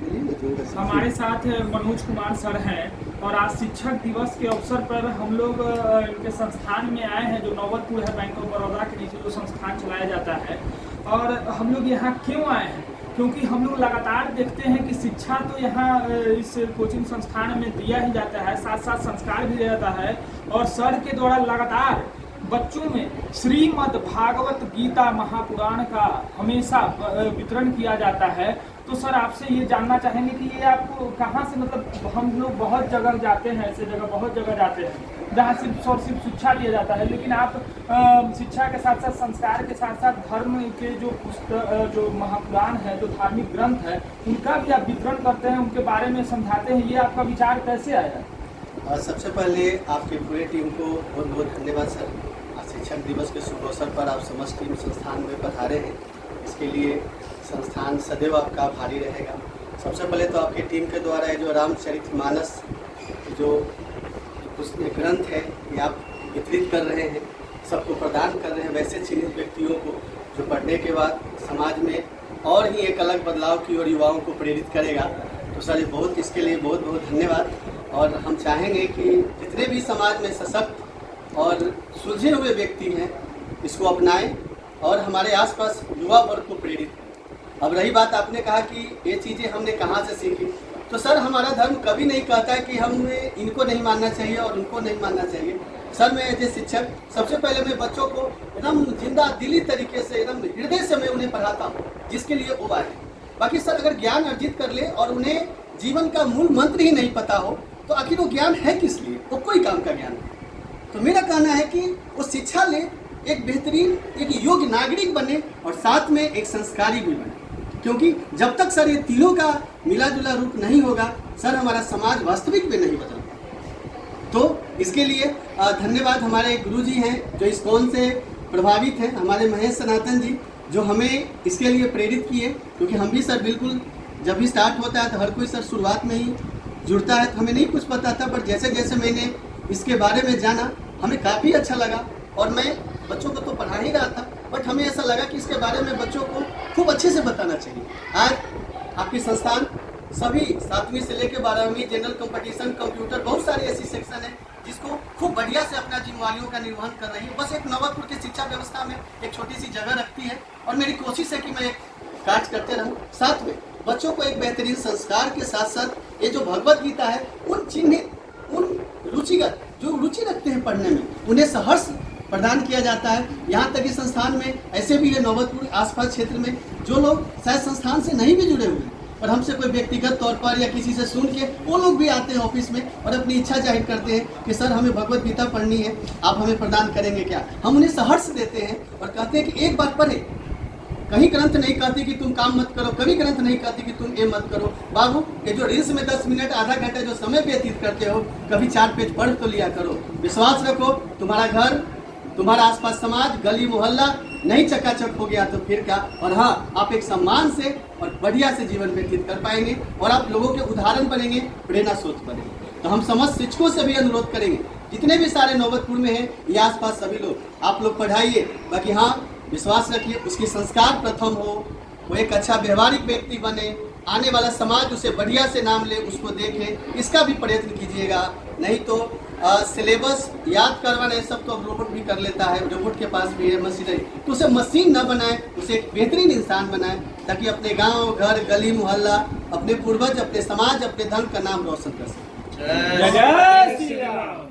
हमारे साथ मनोज कुमार सर हैं और आज शिक्षक दिवस के अवसर पर हम लोग इनके संस्थान में आए हैं, जो नौबतपुर है, बैंक ऑफ बड़ौदा के नीचे जो संस्थान चलाया जाता है। और हम लोग यहाँ क्यों आए हैं? क्योंकि हम लोग लगातार देखते हैं कि शिक्षा तो यहाँ इस कोचिंग संस्थान में दिया ही जाता है, साथ साथ संस्कार भी दिया जाता है। और सर के द्वारा लगातार बच्चों में श्रीमद् भागवत गीता महापुराण का हमेशा वितरण किया जाता है। तो सर आपसे ये जानना चाहेंगे कि ये आपको कहाँ से, मतलब हम लोग बहुत जगह जाते हैं, ऐसे जगह बहुत जगह जाते हैं जहाँ सिर्फ और सिर्फ शिक्षा दिया जाता है, लेकिन आप शिक्षा के साथ साथ संस्कार के साथ साथ धर्म के जो पुस्तक, जो महापुराण है, जो धार्मिक ग्रंथ है, उनका भी आप वितरण करते हैं, उनके बारे में समझाते हैं। ये आपका विचार कैसे आया? सबसे पहले आपकी पूरी टीम को बहुत बहुत धन्यवाद सर। शिक्षक दिवस के शुभ अवसर पर आप समस्त टीम संस्थान में पधारे हैं, इसके लिए संस्थान सदैव आपका आभारी रहेगा। सबसे पहले तो आपकी टीम के द्वारा ये जो रामचरितमानस जो ग्रंथ है ये आप वितरित कर रहे हैं, सबको प्रदान कर रहे हैं, वैसे चीनित व्यक्तियों को जो पढ़ने के बाद समाज में और ही एक अलग बदलाव की ओर युवाओं को प्रेरित करेगा। तो सर ये बहुत, इसके लिए बहुत बहुत धन्यवाद। और हम चाहेंगे कि जितने भी समाज में सशक्त और सुलझे हुए व्यक्ति हैं इसको अपनाएं और हमारे आसपास युवा वर्ग को प्रेरित करें। अब रही बात, आपने कहा कि ये चीज़ें हमने कहाँ से सीखी, तो सर हमारा धर्म कभी नहीं कहता है कि हमें इनको नहीं मानना चाहिए और उनको नहीं मानना चाहिए। सर मैं एज ए शिक्षक सबसे पहले मैं बच्चों को एकदम जिंदा दिली तरीके से, एकदम हृदय से मैं उन्हें पढ़ाता हूँ, जिसके लिए वो आए। बाकी सर अगर ज्ञान अर्जित कर ले और उन्हें जीवन का मूल मंत्र ही नहीं पता हो तो आखिर वो ज्ञान है किस लिए? वो कोई काम का ज्ञान नहीं। तो मेरा कहना है कि वो शिक्षा ले, एक बेहतरीन, एक योग्य नागरिक बने और साथ में एक संस्कारी भी बने, क्योंकि जब तक सर ये तीनों का मिला जुला रूप नहीं होगा सर हमारा समाज वास्तविक में नहीं बदल पाएगा। तो इसके लिए धन्यवाद। हमारे गुरुजी हैं जो इस्कॉन से प्रभावित हैं, हमारे महेश सनातन जी, जो हमें इसके लिए प्रेरित किए, क्योंकि हम भी सर बिल्कुल जब भी स्टार्ट होता है तो हर कोई सर शुरुआत में ही जुड़ता है, तो हमें नहीं कुछ पता था, पर जैसे जैसे मैंने इसके बारे में जाना हमें काफ़ी अच्छा लगा। और मैं बच्चों को तो पढ़ा ही रहा था, बट हमें ऐसा लगा कि इसके बारे में बच्चों को खूब अच्छे से बताना चाहिए। आज आपकी संस्थान सभी 7वीं से लेकर 12वीं जनरल कंपटीशन, कंप्यूटर, बहुत सारी ऐसी सेक्शन है जिसको खूब बढ़िया से अपना जिम्मेवारियों का निर्वहन कर रही है। बस एक नौबतपुर की शिक्षा व्यवस्था में एक छोटी सी जगह रखती है और मेरी कोशिश है कि मैं कार्य करते रहूँ। साथ में बच्चों को एक बेहतरीन संस्कार के साथ साथ ये जो भगवत गीता है, उन चिन्हित, उन रुचिगत जो रुचि रखते हैं पढ़ने में, उन्हें सहर्ष प्रदान किया जाता है। यहाँ तक कि संस्थान में ऐसे भी है नौबतपुर आसपास क्षेत्र में जो लोग शायद संस्थान से नहीं भी जुड़े हुए हैं, और हमसे कोई व्यक्तिगत तौर पर या किसी से सुन के वो लोग भी आते हैं ऑफिस में और अपनी इच्छा जाहिर करते हैं कि सर हमें भगवत गीता पढ़नी है, आप हमें प्रदान करेंगे क्या? हम उन्हें सहर्ष देते हैं और कहते हैं कि एक बार पढ़े। कहीं ग्रंथ नहीं कहती कि तुम काम मत करो, कभी ग्रंथ नहीं कहती कि तुम ये मत करो। बाबू ये जो रील्स में 10 मिनट आधा घंटा जो समय व्यतीत करते हो, कभी 4 पेज पढ़ तो लिया करो। विश्वास रखो, तुम्हारा घर, तुम्हारा आसपास समाज, गली मोहल्ला नहीं चकाचक हो गया तो फिर क्या। और हाँ, आप एक सम्मान से और बढ़िया से जीवन व्यतीत कर पाएंगे और आप लोगों के उदाहरण बनेंगे, प्रेरणा स्रोत बनेंगे। तो हम समस्त शिक्षकों से भी अनुरोध करेंगे, जितने भी सारे नौबतपुर में हैं ये आसपास सभी लोग, आप लोग पढ़ाइए। बाकी हाँ, विश्वास रखिए उसकी संस्कार प्रथम हो, वो एक अच्छा व्यवहारिक व्यक्ति बने, आने वाला समाज उसे बढ़िया से नाम ले, उसको देखे, इसका भी प्रयत्न कीजिएगा। नहीं तो सिलेबस याद करवाना सब तो अब रोबोट भी कर लेता है, रोबोट के पास भी है मशीनरी, तो उसे मशीन न बनाए, उसे एक बेहतरीन इंसान बनाए, ताकि अपने गांव, घर, गली मोहल्ला, अपने पूर्वज, अपने समाज, अपने धर्म का नाम रोशन कर सके। जय श्री राम।